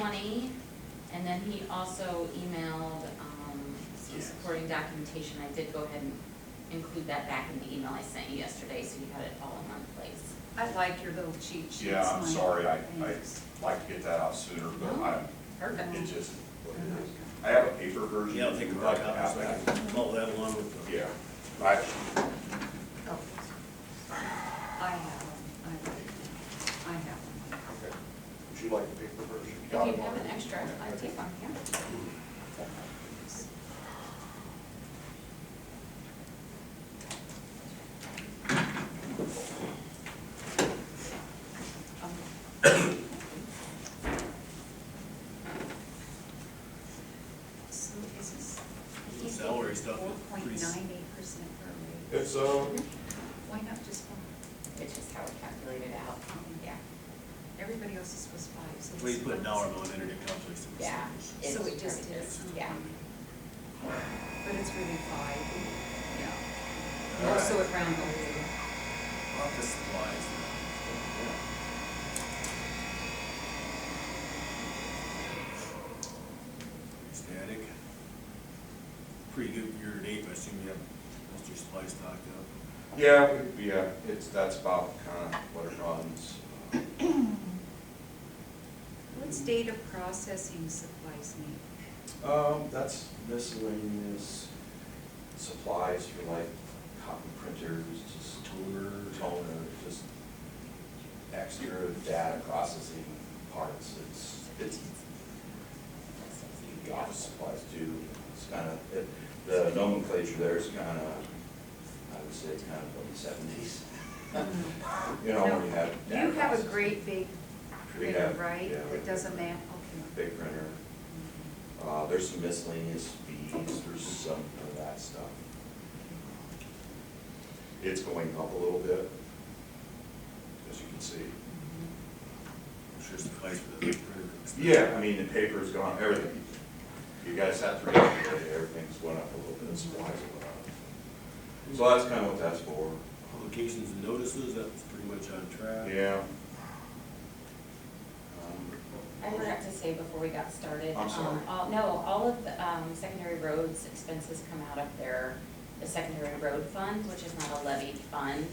20, and then he also emailed, some supporting documentation. I did go ahead and include that back in the email I sent you yesterday, so you had it all in one place. I like your little cheat sheets. Yeah, I'm Mike. sorry, I'd Thanks. like to get that out sooner, but No. Perfect. it just, what it is. I have a paper version. Yeah, I'll take a Would hard like to copy have so I that. can follow that along with the. Yeah, Oh, I have them. I have them. okay. Would you like the paper version? If you have an extra, I'd take one, yeah. So is this? The salary stuff is pretty 4.98% per rate. It's, Why not just 5? It's just how we calculated it out, yeah. Everybody else's was 5, so Well, you this put a one's- dollar amount in it, it calculates the Yeah. percentage. So it just perfect. is. Yeah. But it's really 5. Yeah. All Oh, so right. it rounds over. Office supplies. Static. Pretty good year to date, but I assume you have most of your supplies stocked up. yeah, that's about kind of what it runs. What's data processing supplies mean? That's miscellaneous supplies for like copy printers, just toner, just extra data processing parts. It's the office supplies too. It's kind of, the nomenclature there is kind of, I would say, kind of from the 70s. You know, when you have You data have a processing. great big We printer, have- right? yeah, That doesn't matter, okay. Big printer. There's some miscellaneous fees, there's some of that stuff. It's going up a little bit, as you can see. I'm sure supplies for the printer. Yeah, I mean, the paper's gone, everything. You guys have to read it, everything's went up a little bit, supplies went up. So that's kind of what that's for. Publications and notices, that's pretty much on track. Yeah. I forgot to say before we got started. I'm sorry. All of the secondary roads expenses come out of the secondary road fund, which is not a levied fund.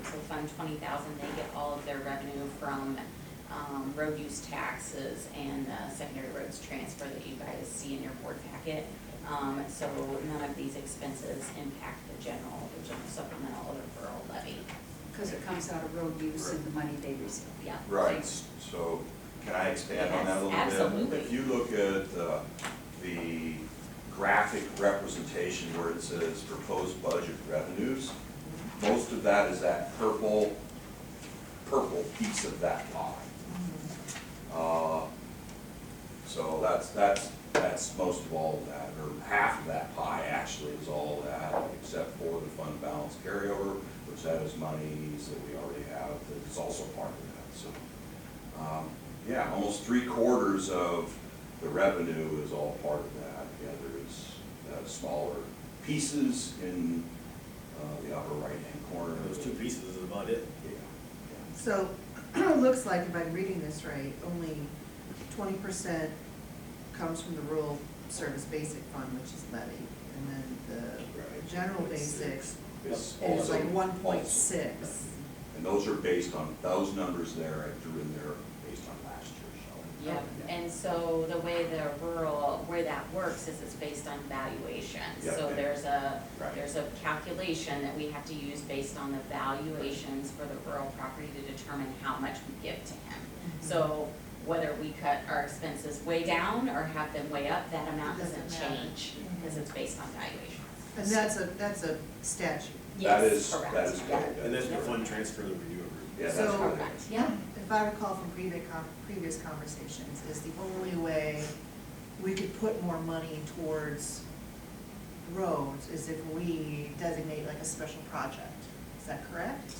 So Fund 20,000, they get all of their revenue from road use taxes and secondary roads transfer that you guys see in your board packet. So none of these expenses impact the general supplemental or rural levy. Because it comes out of road use and the money they receive. Yeah. Right, so can I expand on that a little bit? Yes, absolutely. If you look at the graphic representation where it says proposed budget revenues, most of that is that purple piece of that pie. So that's most of all of that, or half of that pie actually is all that, except for the fund balance carryover, which that is monies that we already have, that's also part of that, so. Yeah, almost 3/4 of the revenue is all part of that. Yeah, there's smaller pieces in the upper right-hand corner. Those two pieces is about it. Yeah. So, it looks like, if I'm reading this right, only 20% comes from the rural service basic fund, which is levied, and then Right. the general basics It's is also- like 1.6. And those are based on, those numbers there, I threw in there based on last year's, so. Yep, and so the way where that works is it's based on valuation. Yeah, So yeah. there's Right. a calculation that we have to use based on the valuations for the rural property to determine how much we give to him. So whether we cut our expenses way down or have them way up, that amount doesn't Doesn't matter. change, because it's based on valuations. And that's a statute. That Yes, is- correct. that is Yeah. correct. And that's the fund transfer that we do every. Yeah, that's So- correct. Correct, yeah. If I recall from previous conversations, is the only way we could put more money towards roads is if we designate like a special project. Is that correct?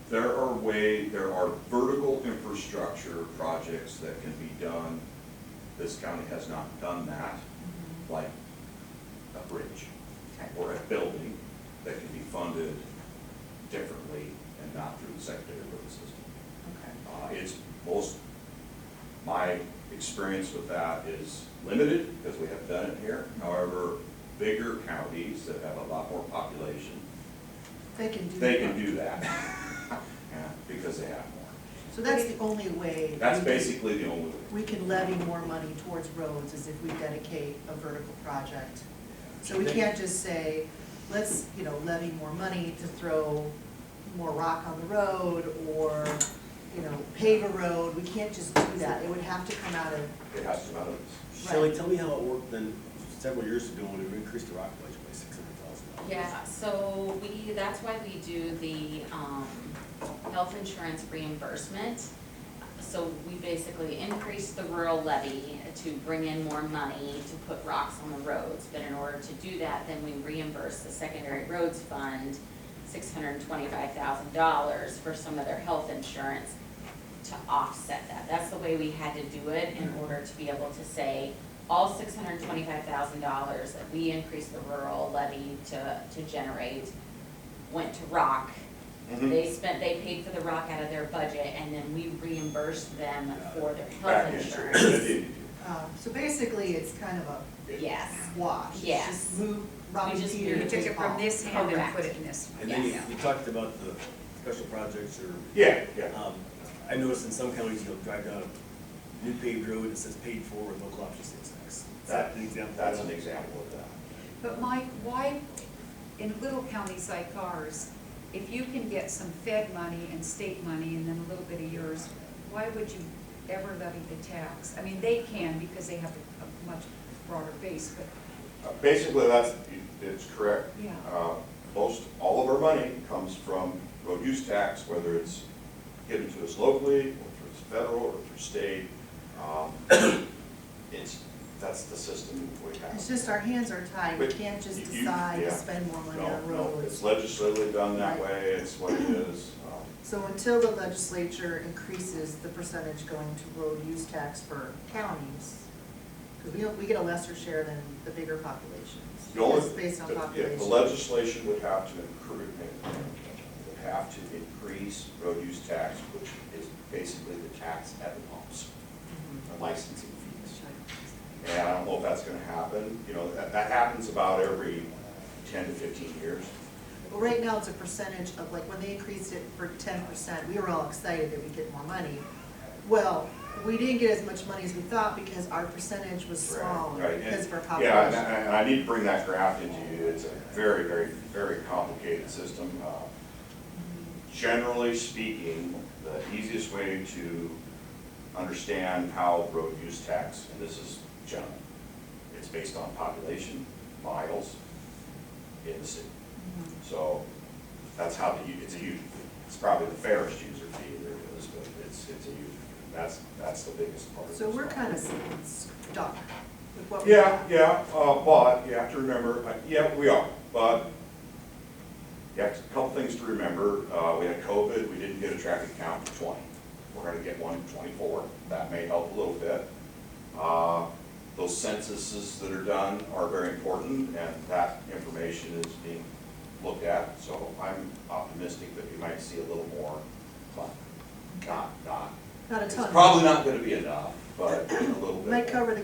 There are vertical infrastructure projects that can be done. This county has not done that, like a bridge or a building that can be funded differently and not through the secondary road system. Okay. It's my experience with that is limited, because we have done it here. However, bigger counties that have a lot more population, They can do. they can do that, yeah, because they have more. So that's the only way. That's we can- basically the only way. We can levy more money towards roads is if we dedicate a vertical project. So we can't just say, let's, levy more money to throw more rock on the road or, pave a road. We can't just do that. It would have to come out of, It has to come out of this. Shelley, tell me how it worked then, several years ago when we increased the rock budget by $600,000. Yeah, so that's why we do the, health insurance reimbursement. So we basically increase the rural levy to bring in more money to put rocks on the roads. But in order to do that, then we reimburse the secondary roads fund $625,000 for some of their health insurance to offset that. That's the way we had to do it in order to be able to say, all $625,000 that we increased the rural levy to generate went to rock. Mhm. They paid for the rock out of their budget, and then we reimbursed them for their Back health into insurance. it. so basically it's kind of a Yes, wash. It's Yes. Just move Robbie just Peter moved You to took it from Paul. this hand and Correct. put it in this. And then Yes. you talked about the special projects or, Yeah, yeah. I noticed in some counties, you'll drive down a new paved road, it says paid for with local option sales tax. Is that an example? That's an example of that. But Mike, why, in little counties like ours, if you can get some Fed money and state money and then a little bit of yours, why would you ever levy the tax? I mean, they can because they have a much broader base, but, Basically, it's correct. Yeah. All of our money comes from road use tax, whether it's given to us locally, or through federal, or through state. That's the system we have. It's just our hands are tied. We But can't just you- decide yeah. to spend more money No, on no, roads. it's legislatively done that Right. way, it's what it is. So until the legislature increases the percentage going to road use tax for counties, because we get a lesser share than the bigger populations. The only- It's based on the- population. The legislation would have to increase road use tax, which is basically the tax at the pumps, Mhm. the licensing fees. And I don't know if that's gonna happen, that happens about every 10 to 15 years. Well, right now, it's a percentage of, like, when they increased it for 10%, we were all excited that we'd get more money. Well, we didn't get as much money as we thought because our percentage was smaller Right, because of our Yeah, population. and I need to bring that graph into you, it's a very, very, very complicated system. Generally speaking, the easiest way to understand how road use tax, and this is general, it's based on population, miles in the city. Mhm. So that's how it's probably the fairest user fee there is, but it's a user fee. That's the biggest part. So we're kind of stuck with what we Yeah, have. yeah, but you have to remember, yeah, we are, but you have a couple things to remember. We had COVID, we didn't get a traffic count for 20. We're gonna get one in 24. That may help a little bit. Those censuses that are done are very important, and that information is being looked at. So I'm optimistic that we might see a little more, but not. Not a It's ton. probably not gonna be enough, but a little bit. Might more. cover the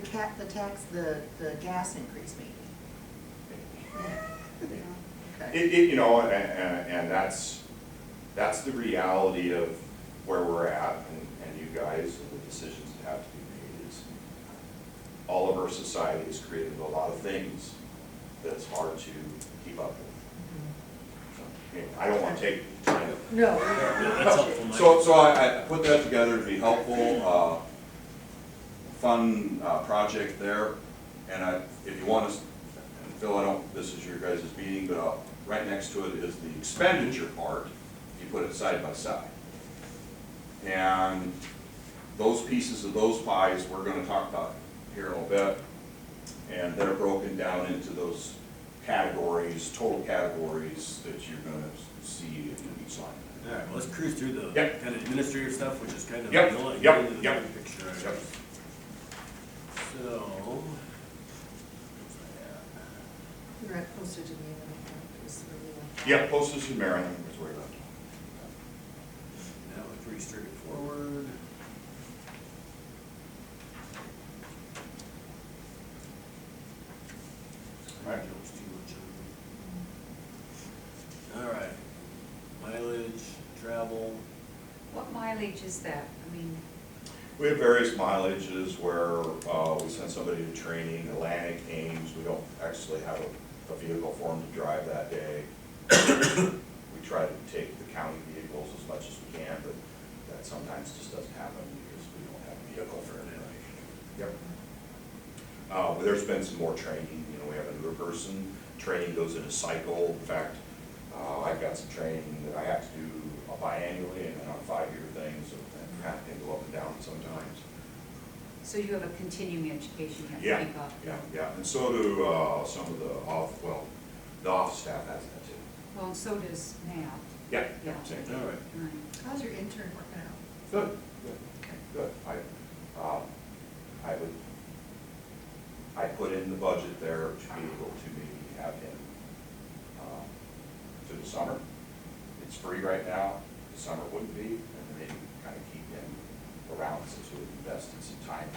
gas increase maybe. Okay. And that's the reality of where we're at, and you guys, and the decisions that have to be made is, all of our society has created a lot of things that's hard to keep up with. So, anyway, I don't want to take time. No. That's helpful, Mike. So I put that together to be helpful, fun project there, and if you want to, and Phil, this is your guys' meeting, but right next to it is the expenditure part, you put it side by side. And those pieces of those pies we're gonna talk about here in a little bit, and they're broken down into those categories, total categories that you're gonna see in each line. All right, well, let's cruise through the Yep. kind of administrative stuff, which is kind of Yep, vanilla, and yep, get into the yep. big picture. Yep. So, We're at postage in the end. Just really Yep, postage in Maryland is where that's. that was pretty straightforward. That was too much. All right, mileage, travel, What mileage is that? I mean, We have various mileages where we send somebody to training, Atlantic, Ames, we don't actually have a vehicle for them to drive that day. We try to take the county vehicles as much as we can, but that sometimes just doesn't happen because we don't have a vehicle for it. Yep. There's been some more training, you know, we have a newer person, training goes in a cycle. In fact, I've got some training that I have to do biannually and then on 5-year things, so that kind of can go up and down sometimes. so you have a continuing education you Yeah, have to keep up? yeah, and so do some of the the office staff has that too. Well, and so does Matt. Yeah, Yeah. same thing. all right. Right. How's your intern working out? Good, Okay. good. I put in the budget there to be able to maybe have him through the summer. It's free right now, the summer wouldn't be, and maybe kind of keep him around since we invested some time.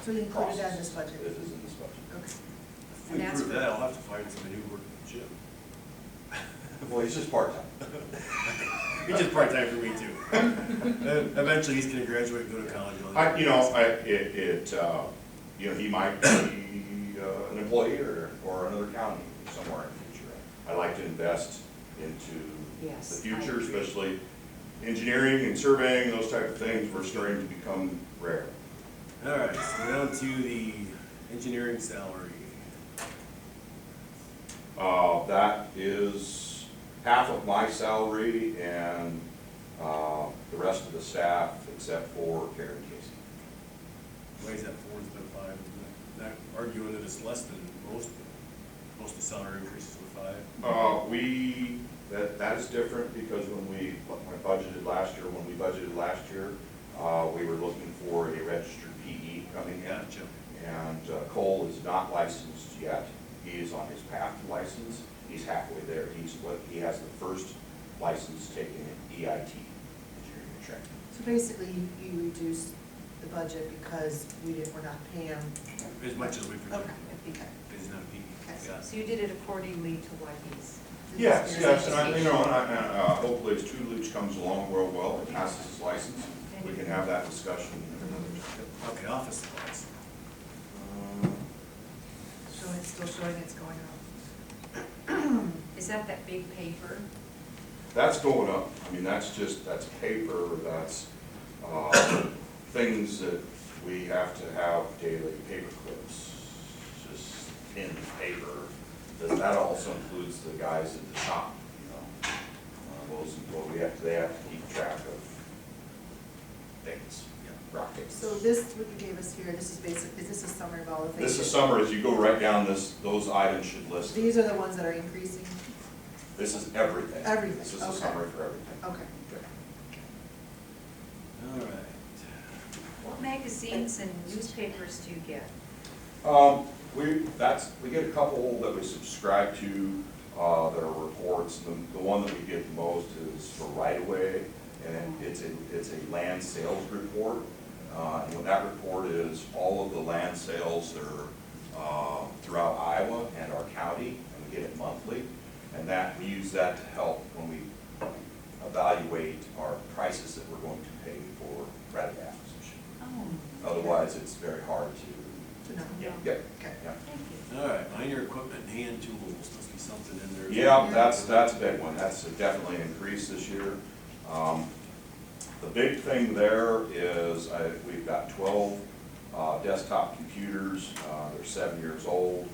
So you included that in this budget? It is in this budget. Okay. If And we that's prove for- that, I'll have to find somebody who works at the gym. Well, he's just part-time. He's just part-time for me too. And eventually he's gonna graduate and go to college. He might be an employee or another county somewhere in the future. I like to invest into Yes, the I future, agree. especially engineering and surveying, those type of things, we're starting to become rare. All right, so down to the engineering salary. That is half of my salary and the rest of the staff except for Karen Casey. Why is that 4 instead of 5? Not arguing that it's less than most of the salary increases were 5. That is different because when we budgeted last year, we were looking for a registered PE coming in. Gotcha. And Cole is not licensed yet. He is on his path to license. He's halfway there. He has the first license taken in EIT, engineering and training. So basically, you reduced the budget because we're not paying. As much as we Okay. projected. Okay. It's not PE. Okay. Got it. So you did it accordingly to what he's. Yes, and hopefully as tutelage comes along real well, and passes his license, we can have that discussion. Okay, office supplies. So it's still showing it's going up. Is that big paper? That's going up. I mean, that's paper, that's things that we have to have daily, paper clips, just in paper. That also includes the guys at the shop, you know. They have to keep track of things, rockets. So this, what you gave us here, this is is this a summary of all the things? This is summary, as you go right down those items should list. These are the ones that are increasing? This is everything. Everything, This is a okay. summary for everything. Okay. All right. What magazines and newspapers do you get? We get a couple that we subscribe to, that are reports. The one that we get the most is for right-of-way, and it's a land sales report. And what that report is, all of the land sales that are throughout Iowa and our county, and we get it monthly. And we use that to help when we evaluate our prices that we're going to pay for right-of-way acquisition. Oh. Otherwise, it's very hard to. No. Yeah. Okay. Yeah. Thank you. All right, minor equipment, and hand tools, must be something in there. Yeah, that's a big one. That's definitely an increase this year. The big thing there is we've got 12 desktop computers. They're 7 years old.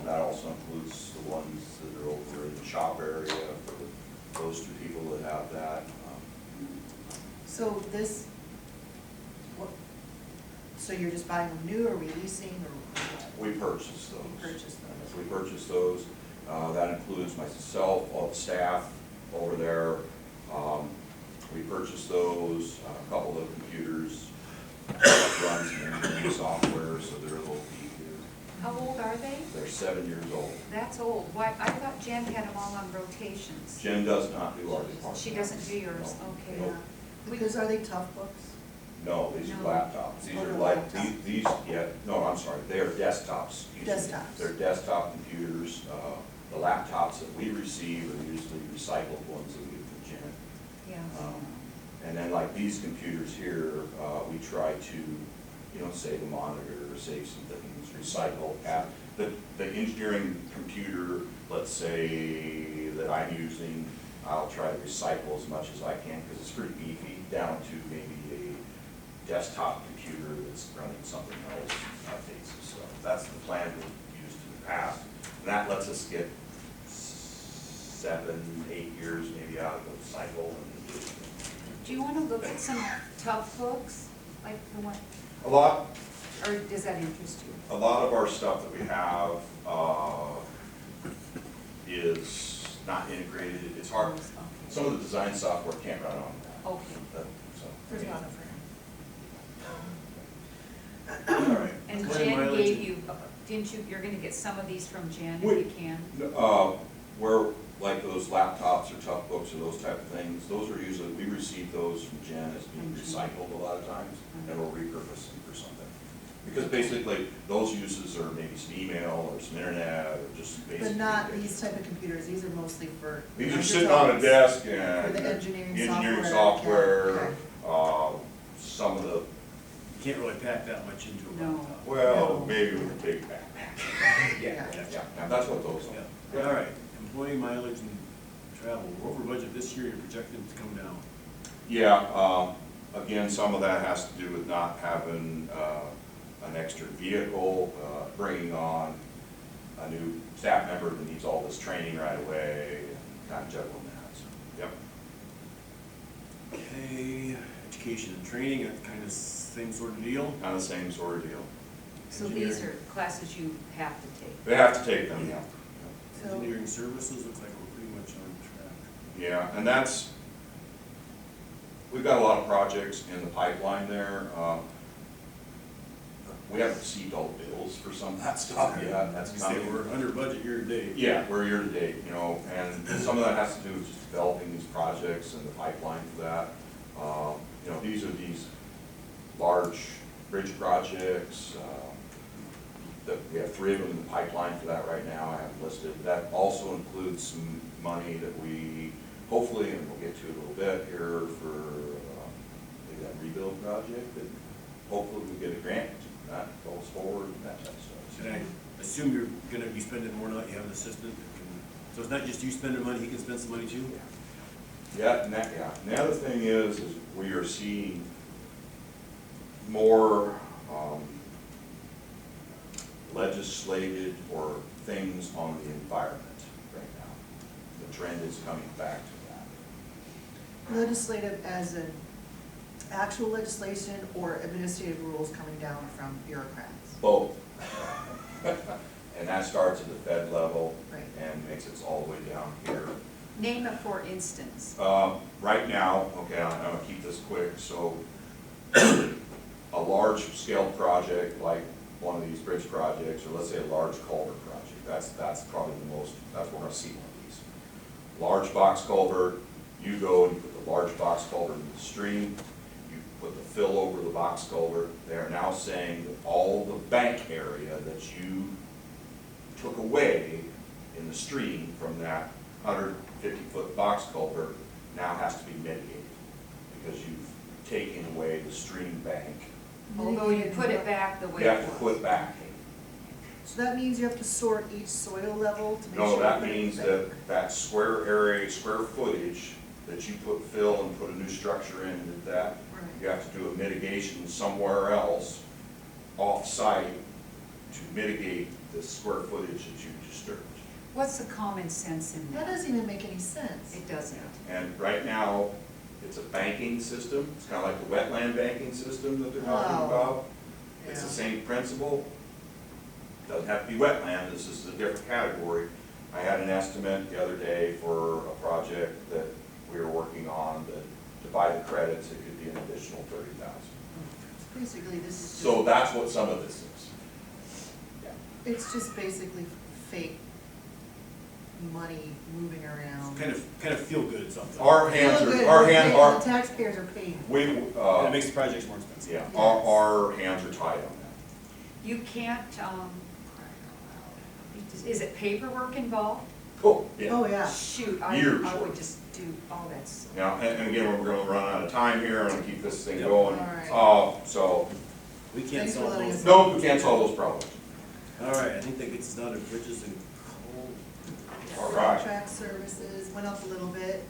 That also includes the ones that are over in the shop area for those 2 people that have that. So so you're just buying them new or releasing or? We purchase those. You purchase those. We purchase those. That includes myself, all the staff over there. We purchase those, a couple of computers, run some engineering software, so they're a little beefier. How old are they? They're 7 years old. That's old. Why, I thought Jen had them all on rotations. Jen does not do our department. She doesn't do yours, No. okay. Nope. Because are they tough books? No, these are No. laptops. These Oh, are they're like, laptops. these, yeah, no, I'm sorry, they are desktops. excuse me. Desktops. They're desktop computers. The laptops that we receive are usually recycled ones that we get from Jen. Yeah. And then like these computers here, we try to, save a monitor, save some things, recycle. The engineering computer, let's say, that I'm using, I'll try to recycle as much as I can because it's pretty beefy, down to maybe a desktop computer that's running something else, updates and stuff. That's the plan we've used in the past. And that lets us get 7, 8 years maybe out of the cycle. Do you wanna look at some tough books, like the one, A lot or does that interest you? of our stuff that we have is not integrated. It's hard. Okay. Some of the design software can't run on that. Okay. So, There's a lot of room. all right. And Employee Jen mileage gave and- you, didn't you, you're gonna get some of these from Jen We- if you can? Where, like those laptops or tough books or those type of things, those are usually, we receive those from Jen as being recycled a lot of times, and we'll repurpose them for something. Because basically, those uses are maybe some email or some internet or just basic. But not communication. these type of computers, these are mostly for. These are sitting on a desk For and. the engineering software, software, some of the, You can't really pack that much into a No. laptop. well, maybe with a big backpack. Yeah. Yeah, that's what those are. Yeah, all right, employee mileage and travel, we're over budget this year, you're projected to come down. Yeah, again, some of that has to do with not having, an extra vehicle, bringing on a new staff member that needs all this training right away, and kind of juggling that, so, yep. Okay, education and training, that kind of same sort of deal. Kind of the same sort of deal. So these are classes you have to take. They have to take them, yeah. So- Engineering services, looks like we're pretty much on track. Yeah, and that's, we've got a lot of projects in the pipeline there. We haven't received all the bills for some of that stuff yet, that's You say coming. we're under budget year to date. Yeah, we're year to date, and some of that has to do with just developing these projects and the pipeline for that. These are these large bridge projects, that we have 3 of them in the pipeline for that right now, I have listed. That also includes some money that we, hopefully, and we'll get to a little bit here for, maybe that rebuild project, that hopefully we get a grant, that goes forward, and that type of stuff. And I assume you're gonna be spending more now, you have an assistant that can, so it's not just you spending money, he can spend some money too? Yeah, and the other thing is we are seeing more legislated or things on the environment right now. The trend is coming back to that. legislative as in actual legislation or administrative rules coming down from bureaucrats? Both. And that starts at the Fed level Right. and makes it all the way down here. Name it for instance. Right now, okay, I'm gonna keep this quick, so a large scale project like one of these bridge projects, or let's say a large culvert project, that's probably the most, that's where we're gonna see one of these. Large box culvert, you go and you put the large box culvert in the stream, you put the fill over the box culvert. They are now saying that all the bank area that you took away in the stream from that 150-foot box culvert now has to be mitigated, because you've taken away the stream bank. Although you put it back the way You it have to was. put back. So that means you have to sort each soil level to make sure. No, you that put it means back? that square area, square footage that you put fill and put a new structure in, and did that, Right. you have to do a mitigation somewhere else off-site to mitigate the square footage that you disturbed. What's the common sense in That that? doesn't even make any sense. It doesn't. And right now, it's a banking system, it's kind of like the wetland banking system that they're talking Oh. about. It's the Yeah. same principle. Doesn't have to be wetland, this is a different category. I had an estimate the other day for a project that we were working on, that to buy the credits, it could be an additional 30,000. Basically, this is just. So that's what some of this is. It's just basically fake money moving around. Kind of feel good something. Our hands Feel good, are, the taxpayers are paying. And it makes the projects more expensive. yeah, Yes. our hands are tied on that. You can't, is it paperwork involved? Oh, yeah. Oh, yeah. Shoot, Years I would worth. just do, oh, that's, Yeah, and again, we're gonna run out of time here, I'm gonna keep this thing Yep. going. All right. So, We can't Thanks for solve letting those. us no, we can't solve those problems. All right, I think that gets us down to bridges and coal. All right. Contract services went up a little bit.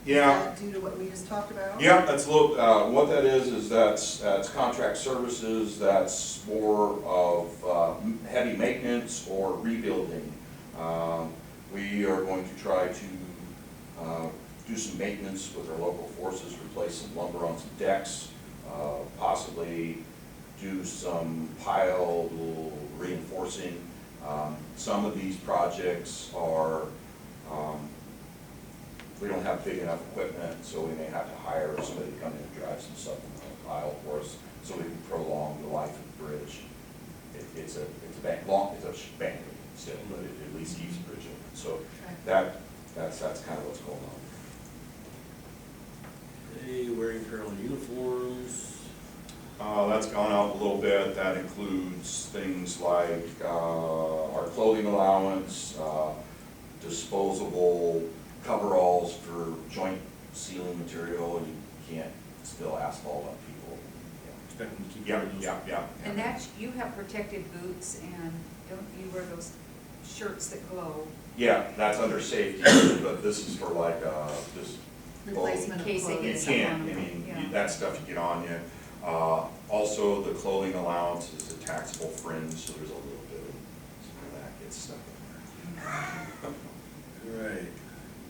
Yeah. Is that due to what we just talked about? Yeah, that's a little, what that is that's contract services, that's more of heavy maintenance or rebuilding. We are going to try to do some maintenance with our local forces, replace some lumber on some decks, possibly do some pile reinforcing. Some of these projects are, we don't have big enough equipment, so we may have to hire somebody to come in and drive some stuff on the pile for us, so we can prolong the life of the bridge. It's a bank still, but it at least keeps the bridge open. So that's kind of what's going on. Hey, wearing apparel and uniforms. That's gone up a little bit. That includes things like our clothing allowance, disposable coveralls for joint sealing material, and you can't spill asphalt on people. Expect them to keep Yeah, wearing those. yeah. and that, you have protected boots and don't you wear those shirts that glow? Yeah, that's under safety, but this is for like, just. Replacement of In case they clothing. You get something can't, on I them, mean, yeah. that stuff you get on you. Also, the clothing allowance is a taxable fringe, so there's a little bit of some of that gets stuck in there. All right,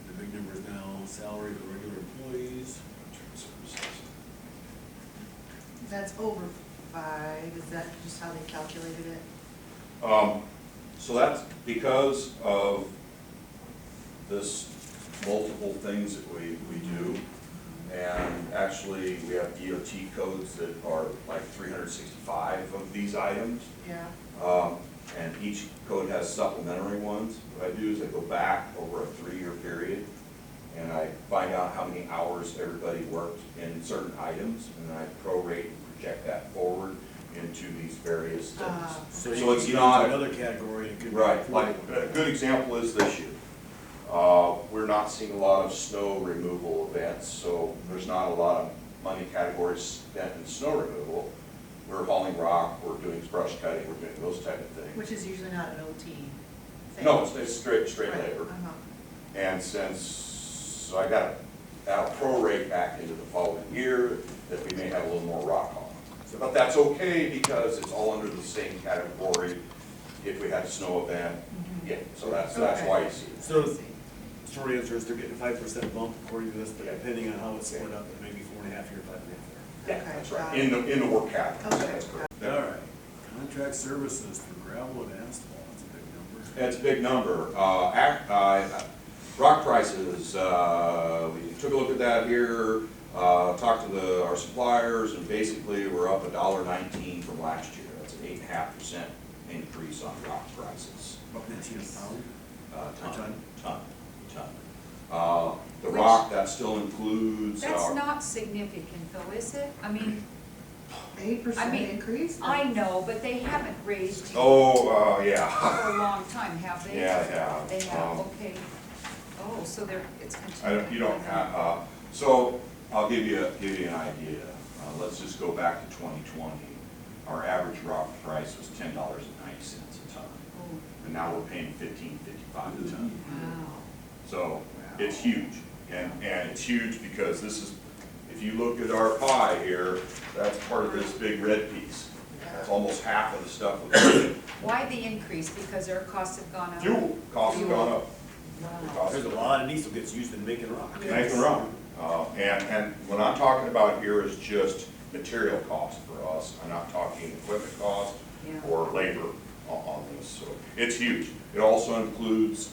the big number is now salary for regular employees. That's over 5, is that just how they calculated it? So that's because of this multiple things that we do. And actually, we have DOT codes that are like 365 of these items. Yeah. And each code has supplementary ones. What I do is I go back over a 3-year period, and I find out how many hours everybody worked in certain items, and then I prorate and project that forward into these various studies. So So you it's can not- another category and it could be. Right, like, a good example is this year. We're not seeing a lot of snow removal events, so there's not a lot of money categories spent in snow removal. We're hauling rock, we're doing brush cutting, we're doing those type of things. Which is usually not an OT thing. No, it's straight Right, labor. uh-huh. And so I got that'll prorate back into the following year, that we may have a little more rock hauling. But that's okay, because it's all under the same category. If we had a snow event, yeah, so that's Okay. why you see it. So, I see. short answer is they're getting 5% bump according to this, but Yeah. depending on how it's split up, it may be 4.5 here, 5.5 Yeah, Okay, that's got right, it. in the work category. Okay. That's correct. there. All right, contract services for gravel and asphalt, that's a big number. That's a big number. Rock prices, we took a look at that here, talked to our suppliers, and basically we're up $1.19 from last year. That's an 8.5% increase on rock prices. About 19 a pound? Ton. The Which- rock, that still includes. That's not significant though, is it? I mean, 8% increase? I know, but they haven't raised it Oh, for yeah. a long time, have they? Yeah, they have. They have, okay. Oh, so it's continuing. You don't have, so I'll give you an idea. Let's just go back to 2020. Our average rock price was $10.90 a ton. Oh, And now we're paying $15.55 a ton. wow. So it's huge. And it's huge because this is, if you look at our pie here, that's part of this big red piece. That's almost half of the stuff with Why the increase? Because their costs have gone up? fuel. Costs have gone up. Wow. There's a lot of diesel gets used in making rock. Make them wrong. And what I'm talking about here is just material cost for us. I'm not talking equipment cost Yeah. or labor on this. So it's huge. It also includes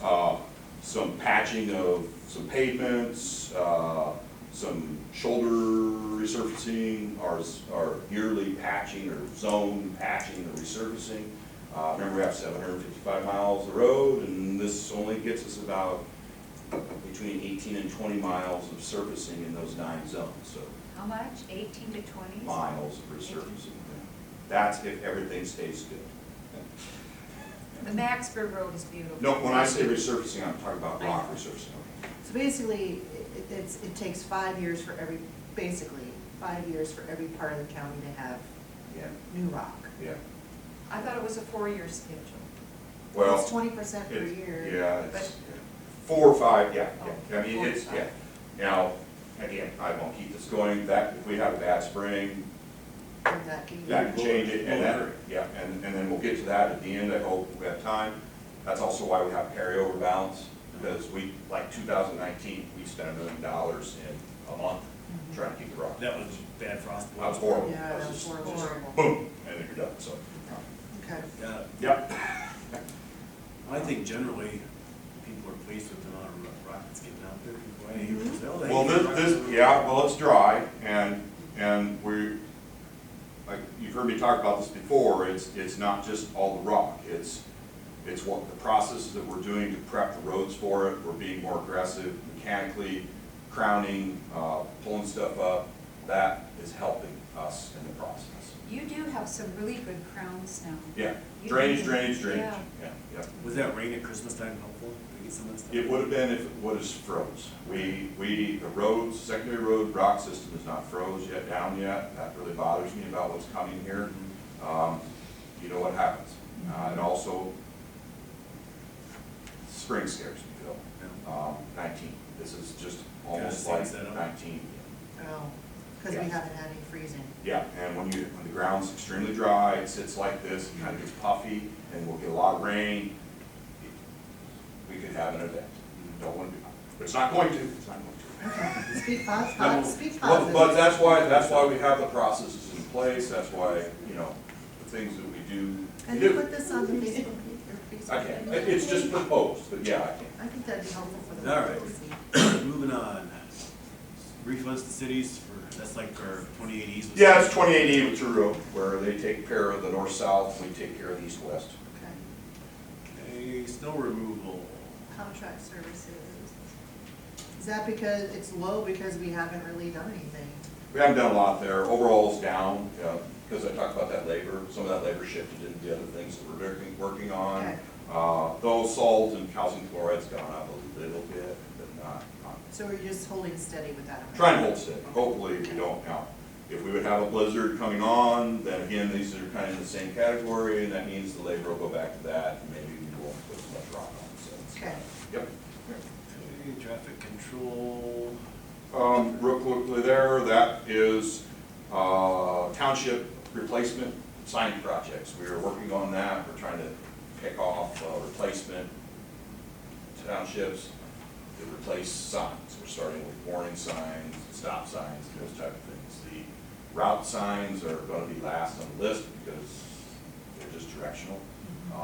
some patching of some pavements, some shoulder resurfacing, our yearly patching or zone patching or resurfacing. Remember, we have 755 miles of road, and this only gets us about between 18 and 20 miles of surfacing in those 9 zones, so How much? 18 to 20? miles of resurfacing. That's if everything stays good. The Maxford Road is beautiful. No, when I say resurfacing, I'm talking about rock resurfacing. So basically, it takes 5 years for every, basically, 5 years for every part of the county to have Yeah, new rock. yeah. I thought it was a 4-year schedule. Well, It's 20% per it's- year. Yeah, But- it's 4 or 5, yeah, Oh, yeah. I mean, 4 or it's, 5. yeah. Now, again, I won't keep this going, that, if we have a bad spring, And that can- that can change it, and that, yeah, and then we'll get to that at the end, I hope we have time. That's also why we have carryover balance, because we, like 2019, we spent $1 million in a month trying to keep the rock. That was bad frost. That was horrible. Yeah, that was just- horrible. just Horrible. Boom, and then you're done, so. Okay. Yep. I think generally, people are pleased with the amount of rock that's getting out there. People, hey, Mhm. well, they- Well, this, yeah, well, it's dry, and we, like, you've heard me talk about this before, it's not just all the rock, it's what the processes that we're doing to prep the roads for it, we're being more aggressive mechanically, crowning, pulling stuff up, that is helping us in the process. You do have some really good crowns now. Yeah, You drainage, do. drainage, drainage, Yeah. yeah. Was that rain at Christmas time helpful to get some of that stuff? It would have been if it was froze. The roads, secondary road rock system is not froze yet, down yet. That really bothers me about what's coming here. You know what happens. And also, spring scares me, Phil. 19, this is just almost Kinda like sets that up. 19. Oh, because we haven't had any freezing. Yeah, and when the ground's extremely dry, it sits like this, it kind of gets puffy, and we'll get a lot of rain, we could have an event. Don't want to do, but it's not going to, it's not going to. Speak No. positive, speak Well, positive. but that's why we have the processes in place, that's why, you know, the things that we do, we Can you do. put this on the Facebook page, or Facebook? I can, it's just proposed, but yeah, I can. I think that'd be helpful for the. All right. people to see. Moving on. Refunds to cities for, that's like our 28Es. Yeah, it's 28E with Truro, where they take care of the north-south, we take care of the east-west. Okay. Okay, snow removal. Contract services. Is that because it's low because we haven't really done anything? We haven't done a lot there, overall it's down, because I talked about that labor, some of that labor shifted into the other things that we're working on. Okay. Though salt and calcium chloride's gone up a little bit, but not. So we're just holding steady with that amount? Trying to hold steady, hopefully we don't, now, if we would have a blizzard coming on, then again, these are kind of in the same category, and that means the labor will go back to that, and maybe we won't put as much rock on, so. Okay. Yep. Okay, traffic control. Real quickly there, that is township replacement sign projects. We are working on that. We're trying to pick off replacement townships to replace signs. We're starting with warning signs, stop signs, those type of things. The route signs are going to be last on the list because they're just directional. A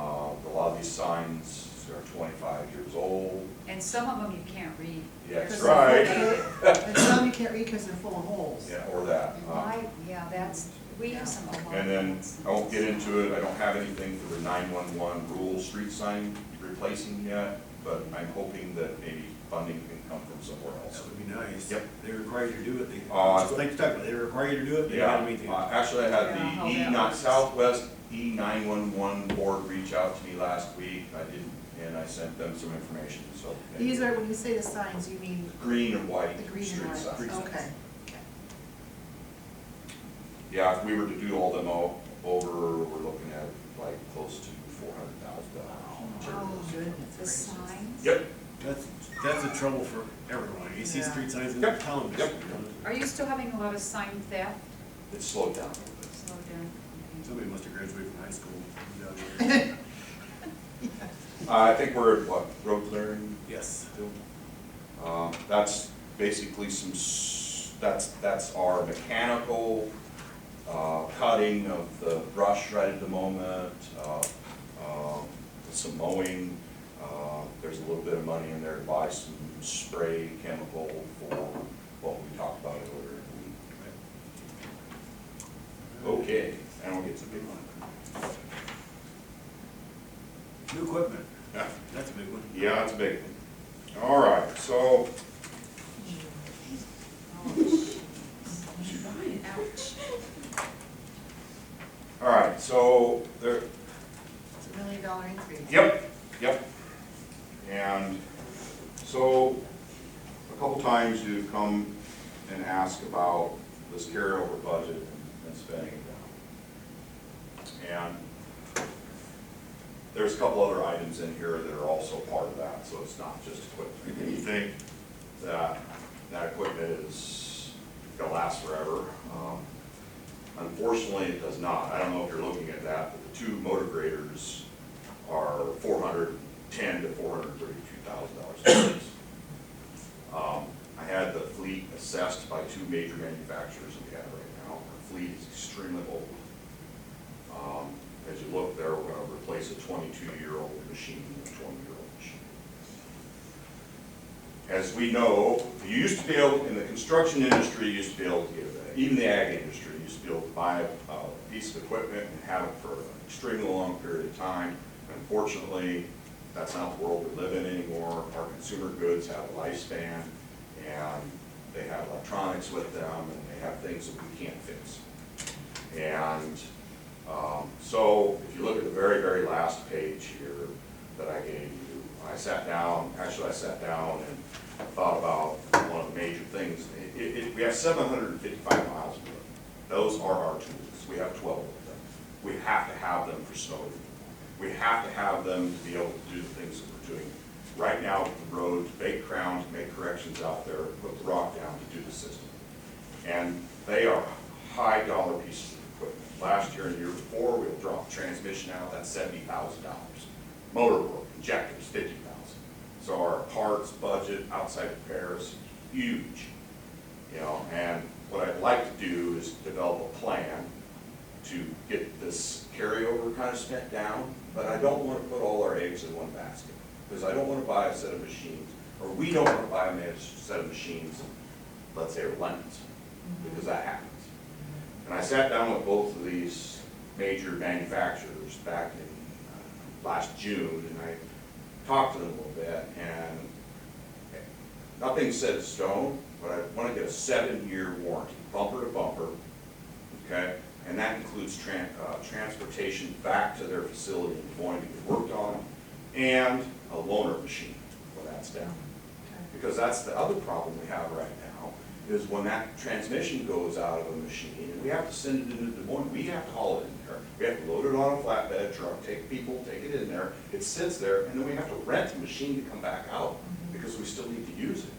lot of these signs are 25 years old. And some of them you can't read. Yeah, that's 'Cause they're right. full- And some you can't read because they're full of holes. Yeah, or that. Yeah, that's, we have some. And then, I won't get into it, I don't have anything for the 911 rural street sign replacing yet, but I'm hoping that maybe funding can come from somewhere else. That would be nice. Yep. They require you to do it. They, Uh, just like you talked about, they require you to do it, they Yeah, gotta maintain it. actually, I had Yeah, how the that not works. Southwest E911 board reach out to me last week, I didn't, and I sent them some information, so. These are, when you say the signs, you mean Green and white the green street and white? signs. Okay. Yeah, if we were to do all them all over, we're looking at like close to $400,000. Oh, goodness The gracious. signs? Yep, That's a trouble for everyone. You see Yeah. street signs in Yep. town. Yep. Are you still having a lot of sign theft? it's slowed down a little bit. Slow down. Somebody must have graduated from high school. down here. I think we're at what, road clearing? Yes. That's basically that's our mechanical cutting of the brush right at the moment, some mowing. There's a little bit of money in there to buy some spray chemical for what we talked about earlier in the week. Okay, and we'll get to big one. New equipment, Yeah, that's a big one. yeah, that's a big one. All right, so, Ouch. all right, so there, It's $1 million increase. yep. And so, a couple times you've come and asked about this carryover budget and spending it down. And there's a couple other items in here that are also part of that, so it's not just equipment. And you think that that equipment is gonna last forever. Unfortunately, it does not. I don't know if you're looking at that, but the two motor graders are $410,000 to $432,000. I had the fleet assessed by two major manufacturers that we have right now. Our fleet is extremely old. As you look there, we're gonna replace a 22-year-old machine and a 20-year-old machine. As we know, you used to be able, in the construction industry, you used to be able to get that. Even the ag industry, you used to be able to buy a piece of equipment and have it for an extremely long period of time. Unfortunately, that's not the world we live in anymore. Our consumer goods have a lifespan, and they have electronics with them, and they have things that we can't fix. And so if you look at the very, very last page here that I gave you, I sat down and thought about one of the major things. We have 755 miles of road. Those are our tools. We have 12 of them. We have to have them for snow removal. We have to have them to be able to do the things that we're doing right now with the road, to bake crowns, to make corrections out there, put the rock down, to do the system. And they are high dollar pieces of equipment. Last year and the year before, we'll drop the transmission out, that's $70,000. Motor work, injectors, $50,000. So our parts, budget, outside repairs, huge. You know, and what I'd like to do is develop a plan to get this carryover kind of spent down, but I don't want to put all our eggs in one basket. Because I don't want to buy a set of machines, or we don't want to buy a set of machines, let's say, or lemons, because that happens. And I sat down with both of these major manufacturers back in last June, and I talked to them a little bit, and nothing's set in stone, but I want to get a 7-year warranty, bumper to bumper, okay? And that includes transportation back to their facility in Des Moines to get worked on, and a loaner machine when that's down. Because that's the other problem we have right now, is when that transmission goes out of a machine, and we have to send it into Des Moines, we have to haul it in there. We have to load it on a flatbed truck, take it in there, it sits there, and then we have to rent a machine to come back out, because we still need to use it.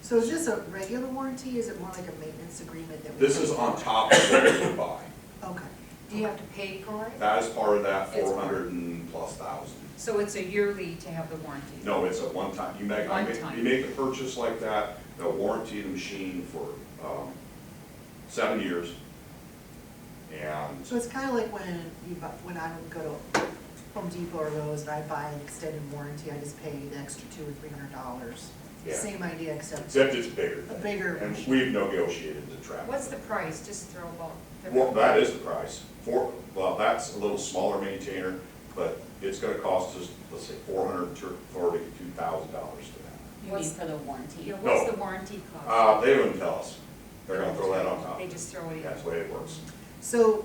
So is this a regular warranty, is it more like a maintenance agreement that we? This is on top of what we would buy. Okay. Do you have to pay for it? That is part of that It's 400 and plus thousand. So it's a yearly to have the warranty? No, it's a one-time. You make the purchase like that, they'll warranty the machine for 7 years. And So it's kind of like when I would go to Home Depot or Lowe's and I buy an extended warranty, I just pay the extra $200 or $300. Yeah. Same idea, except it's bigger. a bigger And machine. we've negotiated the traffic. What's the price, just throw about? Well, that is the price. Well, that's a little smaller maintainer, but it's gonna cost us, let's say, $432,000 for that. You mean for the warranty? Yeah, what's No. the warranty cost? They wouldn't tell us. They're gonna throw that on top. They just throw it in? That's the way it works. So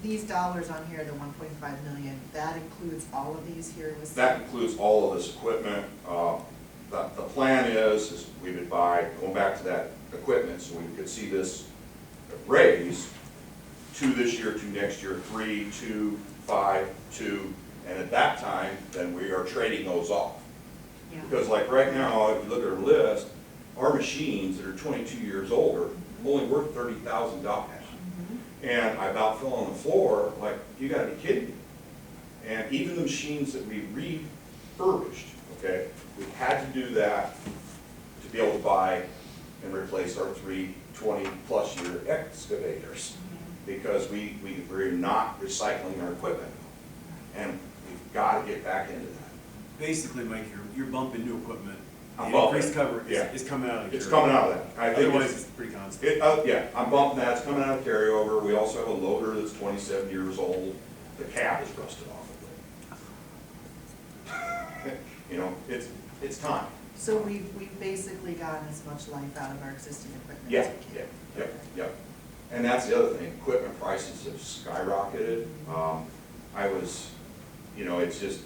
these dollars on here, the 1.5 million, that includes all of these here? That includes all of this equipment. The plan is we would buy, going back to that equipment, so we could see this raise, 2 this year, 2 next year, 3, 2, 5, 2, and at that time, then we are trading those off. Yeah. Because like right now, if you look at our list, our machines that are 22 years older, only worth $30,000. And I about fell on the floor, like, you gotta be kidding me. And even the machines that we refurbished, okay, we had to do that to be able to buy and replace our 3 20-plus year excavators. Because we're not recycling our equipment. And we've gotta get back into that. Basically, Mike, you're bumping new equipment. I'm The increased bumping, cover yeah. is coming out of the It's carryover. coming out of that. I think Otherwise, it's pretty constant. Yeah, I'm bumping that, it's coming out of carryover. We also have a loader that's 27 years old. The cab is rusted off of it. You know, it's time. So we've basically gotten as much life out of our existing equipment as Yeah, we can. yeah. And that's the other thing, equipment prices have skyrocketed. I was, you know, it's just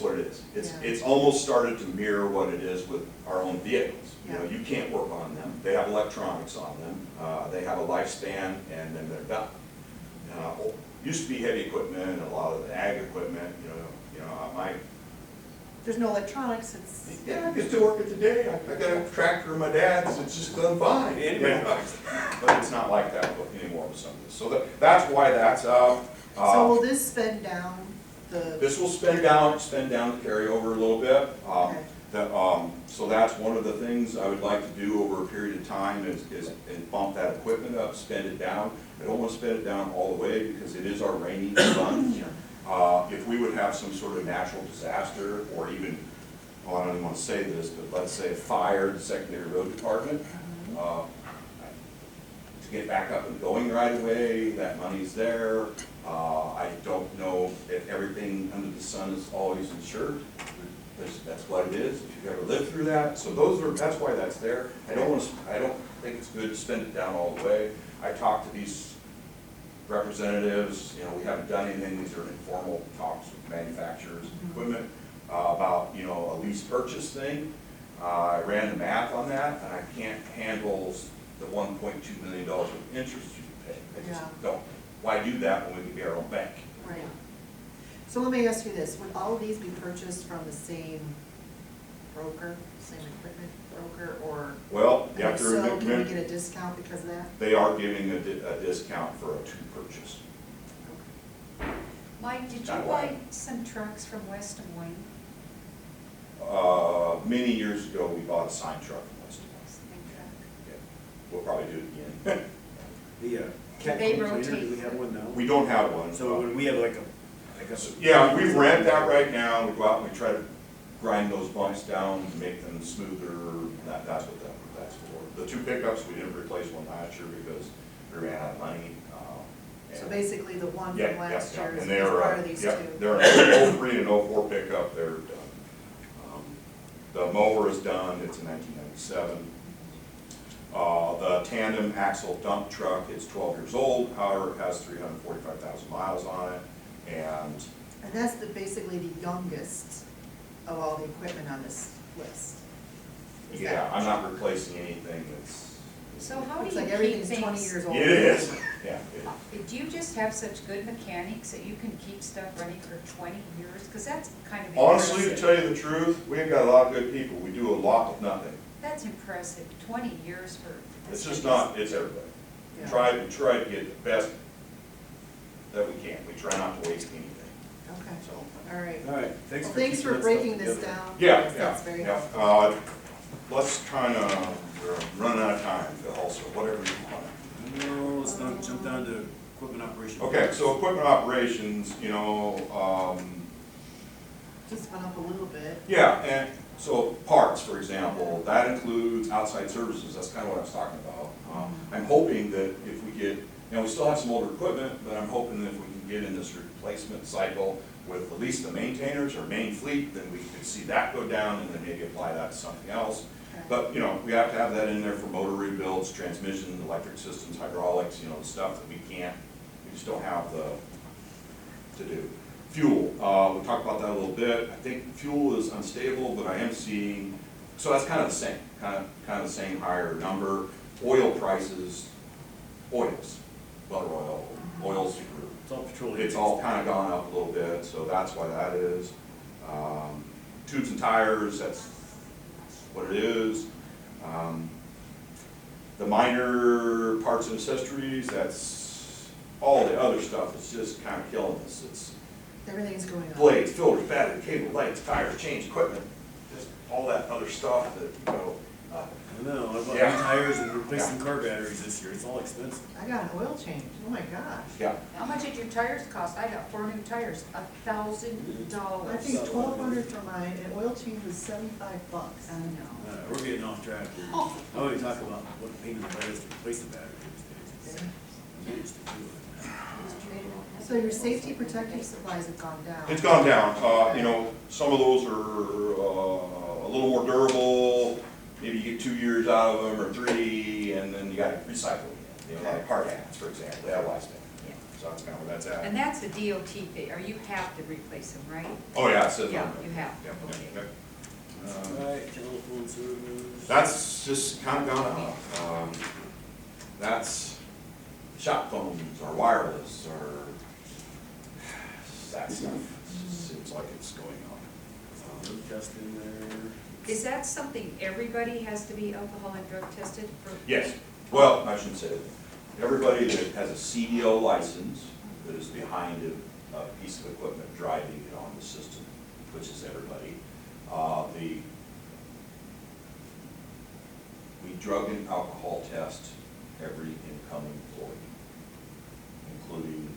what it is. It's almost started to mirror what it is with our own vehicles. You know, Yeah. you can't work on them. They have electronics on them. They have a lifespan and then they're done. Used to be heavy equipment, a lot of the ag equipment, my, There's no electronics, it's. yeah, I can still work it today. I got a tractor of my dad's, it's just done fine. But it's not like that anymore with some of this. So that's why that's up. So will this spend down the? This will spend down the carryover a little bit. Okay. So that's one of the things I would like to do over a period of time is bump that equipment up, spend it down. I don't want to spend it down all the way because it is our rainy fund. If we would have some sort of natural disaster or even, well, I don't even want to say this, but let's say a fire in the secondary road department, to get back up and going right away, that money's there. I don't know if everything under the sun is always insured. That's what it is, if you've ever lived through that. So that's why that's there. I don't think it's good to spend it down all the way. I talked to these representatives, we haven't done anything, these are informal talks with manufacturers, equipment, about, a lease purchase thing. I ran the math on that, and I can't handle the $1.2 million of interest you pay. I just don't. Why do that when we can be our own bank? Right. So let me ask you this, would all of these be purchased from the same broker, same equipment broker, or? Well, you have And to so remember. can we get a discount because of that? They are giving a discount for a two purchase. Mike, did you Not buy why. some trucks from West Des Moines? Many years ago, we bought a sign truck from West Des Moines. Yeah. We'll probably do it again. The cat They cleaner, rotate. do we have one now? We don't have one. So when we have like a. Yeah, we rent that right now, we go out and we try to grind those bumps down, make them smoother, that's what that's for. The two pickups, we didn't replace one last year because we ran out of money. So basically the one Yeah, from last yeah, year yeah. is And they're, part of these two? yeah, they're an 03 and 04 pickup, they're done. The mower is done, it's a 1997. The tandem axle dump truck is 12 years old, however, it has 345,000 miles on it, and that's basically the youngest of all the equipment on this list. Is yeah, that- I'm not replacing anything that's. So how do Looks you like keep everything's 20 things? years old. It is, yeah, it is. Do you just have such good mechanics that you can keep stuff running for 20 years? Because that's kind of Honestly, to impressive. tell you the truth, we've got a lot of good people, we do a lot with nothing. That's impressive, 20 years for. It's just not, it's everybody. We Yeah. try to get the best that we can, we try not to waste anything, Okay, so. all right. All right, thanks Well, for thanks keeping for that breaking stuff this together. down. Yeah, because yeah, That's very yeah. helpful. Let's try to, we're running out of time, also, whatever you want. No, let's not jump down to equipment operation. Okay, so equipment operations, Just went up a little bit. yeah, and so parts, for example, that includes outside services, that's kind of what I was talking about. I'm hoping that if we get, we still have some older equipment, but I'm hoping that if we can get in this replacement cycle with at least the maintainers or main fleet, then we could see that go down and then maybe apply that to something else. Okay. But, we have to have that in there for motor rebuilds, transmission, electric systems, hydraulics, the stuff that we just don't have to do. Fuel, we talked about that a little bit. I think fuel is unstable, but I am seeing, so that's kind of the same, kind of the same higher number. Oil prices, oils, butter oil, oils, It's all petroleum. it's all kind of gone up a little bit, so that's why that is. Tubes and tires, that's what it is. The minor parts and accessories, that's all the other stuff is just kind of killing us. It's Everything's going up. blades, filters, battery, cable, lights, tires, chains, equipment, just all that other stuff that, I don't know, I bought new Yeah. tires and replacing car batteries this year, it's all expensive. I got an oil change, oh my gosh. yeah. How much did your tires cost? I got 4 new tires, $1,000. I think $1,200 for mine, and oil change was $75. I know. We're getting off track here. I want to talk about what pain in the butt is to replace the battery these days. Used to do it. So your safety protective supplies have gone down. It's gone down, you know, some of those are, a little more durable, maybe you get 2 years out of them, or 3, and then you gotta recycle them, you know, like hard hats, for example, they have lifespan. Yeah. So that's kind of where that's at. And that's a DOT thing, or you have to replace them, right? Oh, yeah, it says Yeah, on there. you have. Yep, yep, Okay. yep. Right, telephone service. That's just kind of gone up. That's shop phones or wireless or that stuff. It just seems like it's going up. Drug test in there. Is that something everybody has to be alcohol and drug tested for? Yes, well, I shouldn't say that. Everybody that has a CDL license that is behind a piece of equipment driving it on the system, which is everybody. We drug and alcohol test every incoming employee, including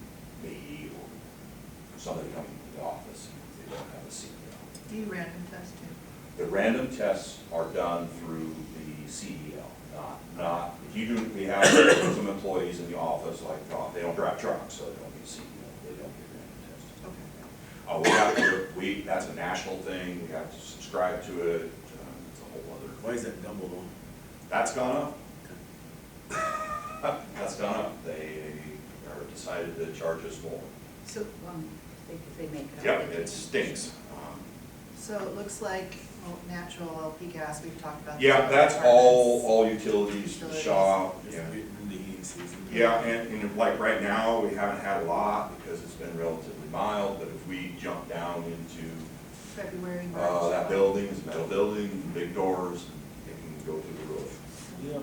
me or somebody coming to the office if they don't have a CDL. Do you random test too? The random tests are done through the CDL, not, if you do, we have some employees in the office, like, they don't drive trucks, so they don't get CDL, they don't get random tested. Okay. That's a national thing, we have to subscribe to it, it's a whole other. Why is that doubled on? That's gone up. That's gone up, they are decided to charge us more. So, if they make it up. Yep, they it can- stinks. So it looks like, well, natural LP gas, we've talked about. Yeah, that's all utilities, the Utilities. shop, Just yeah. getting into heating season. Yeah, and like right now, we haven't had a lot because it's been relatively mild, but if we jump down into, February, March. that building, it's a metal building, big doors, it can go through the roof. Yeah.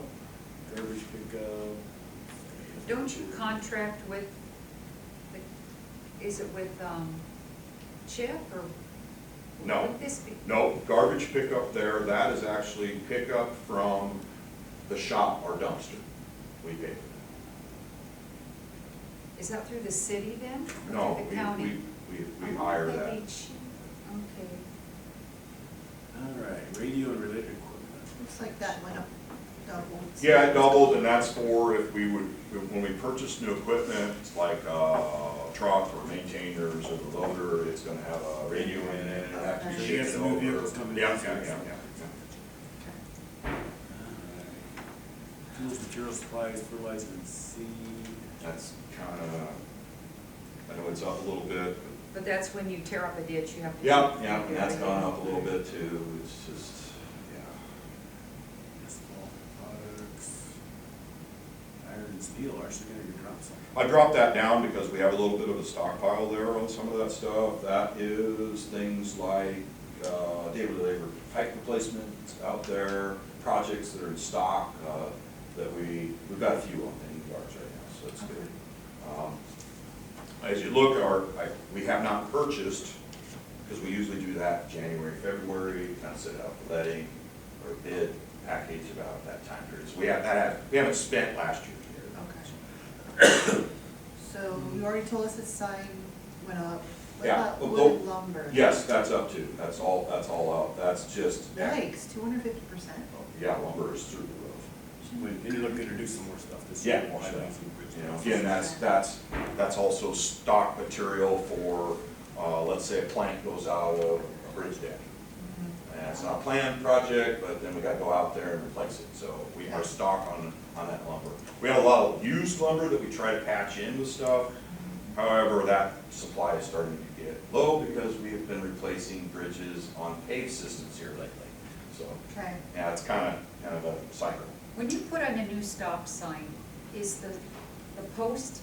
Garbage pickup. Don't you contract with, is it with, Chip or? No. Would this be? No, garbage pickup there, that is actually pickup from the shop or dumpster. We pay for Is that through the city then? that. Or No, through the county? we hire That'd that. be cheap. Okay. All right, radio and related equipment. Looks like that went up double. Yeah, it doubled, and that's for if we would, when we purchase new equipment, like a truck or maintainers or the loader, it's gonna have a radio in it, and have to Okay. be So you have shifted some new over. vehicles coming in. Yeah, yeah. Okay. Tools, materials, supplies, fertilizer, and seed. That's kinda, I know it's up a little bit, But that's when you tear up a ditch, you have to. yeah, and that's gone up a little bit too, it's just, yeah. Asphalt products. Iron and steel, actually gonna drop some. I dropped that down because we have a little bit of a stockpile there on some of that stuff. That is things like, daily labor pipe replacements out there, projects that are in stock, that we've got a few on the yards right now, so it's good. As you look, we have not purchased, because we usually do that January, February, kind of set out the letting or bid package about that time period. So we haven't spent last year. Okay. So you already told us the sign went up. What Yeah, about well, wood lumber? Yes, that's up too. That's all up. That's just. Yikes, 250%? Yeah, lumber is through the roof. And you're looking to do some more stuff this Yeah, year. more stuff. Highlights and bridges. You know, again, that's also stock material for, let's say a plank goes out of a bridge deck. And it's not a planned project, but then we gotta go out there and replace it. So we are stock on that lumber. We have a lot of used lumber that we try to patch in with stuff. However, that supply is starting to get low because we have been replacing bridges on paved systems here lately. So, Okay. yeah, it's kind of a cycle. When you put on a new stop sign, is the post?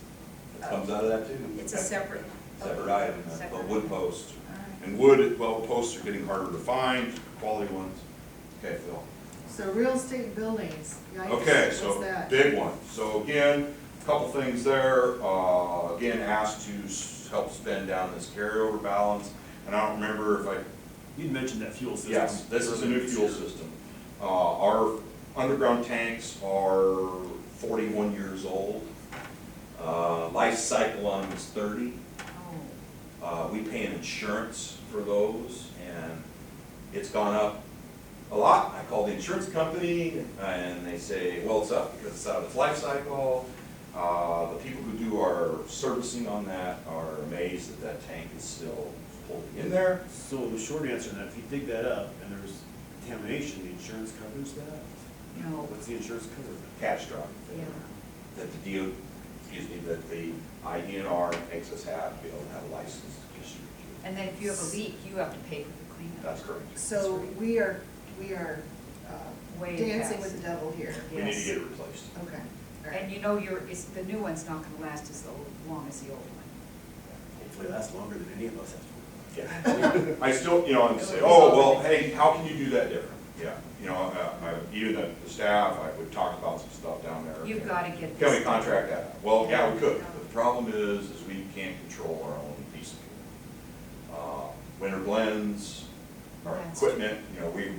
It comes out of that too. It's a separate. Separate item, a Separate. wood post. All right. And wood, well, posts are getting harder to find, quality ones. Okay, Phil. So real estate buildings, yikes, Okay, what's so that? big one. So again, a couple things there. Again, asked to help spend down this carryover balance. And I don't remember if I, You'd mentioned that fuel system. yes, this is a new fuel system. Our underground tanks are 41 years old. Life cycle on them is 30. Oh. We pay an insurance for those, and it's gone up a lot. I call the insurance company, and they say, well, it's up because it's out of its life cycle. The people who do our servicing on that are amazed that that tank is still holding in there. So the short answer to that, if you dig that up and there's contamination, the insurance covers that? No. What's the insurance cover then? Catastrophic Yeah. that the DO, excuse me, that the IDNR makes us have to be able to have a license to distribute. And then if you have a leak, you have to pay for the cleanup. That's correct. So we are Way dancing past. with the devil here. We need to Yes. get it replaced. Okay. All right. And you know, the new one's not gonna last as long as the old one. Hopefully that's longer than any of us have to. Yeah. I still, I'm say, oh, well, hey, how can you do that different? Yeah, even the staff, would talk about some stuff down there. You've gotta get Can we this. contract that out? Well, yeah, we could, but the problem is we can't control our own diesel fuel. Winter blends, our That's equipment,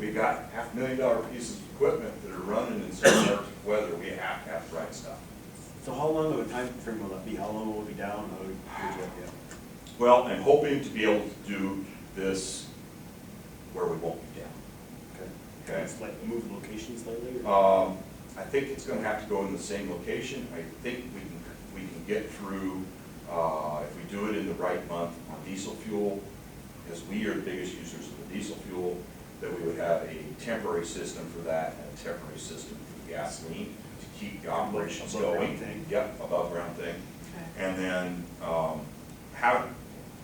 we've got $500,000 pieces of equipment that are running in certain Arctic weather, we have to have the right stuff. So how long of a time frame will that be? How long will it be down? How would you like that? Well, I'm hoping to be able to do this where we won't be down. Okay. It's like move the location slightly? Or? I think it's gonna have to go in the same location. I think we can get through, if we do it in the right month on diesel fuel, because we are the biggest users of the diesel fuel, that we would have a temporary system for that and a temporary system for gasoline to keep the operations Above ground going. thing. Yep, above ground thing. Okay. And then,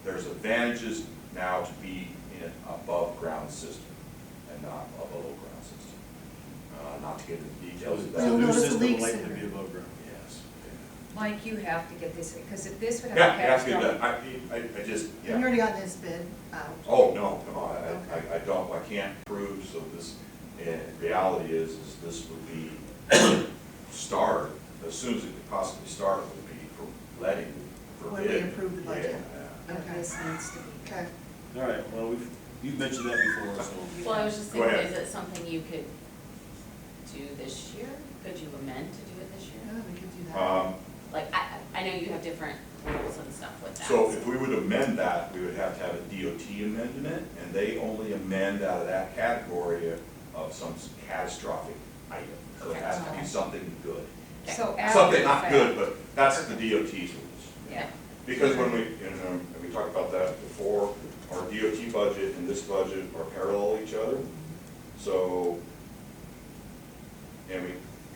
there's advantages now to be in an above ground system and not a below ground system. Not to get into the details of So Well, the new notice the system will leaks likely in be there. above ground. Yes. Mike, you have to get this, because if this would have. Yeah, it has to be catastrophic- done. I just, Have you yeah. already gotten this bid out? Oh, no, Okay. I don't, I can't prove, so this, reality is this would be start, as soon as it could possibly start, would be for letting, for When we bid. approve the budget. Yeah. And Okay. this needs to be. Okay. All right, well, you've mentioned that before, so. Well, I was just Go thinking, ahead. is it something you could do this year? Could you amend to do it this year? Yeah, we could do that. Like, I know you have different rules and stuff with that. So if we would amend that, we would have to have a DOT amendment, and they only amend out of that category of some catastrophic item. So it has to be something good. So after Something the not fact. good, but that's the DOT's rules. Yeah. Because when we talked about that before, our DOT budget and this budget are parallel each other. So, and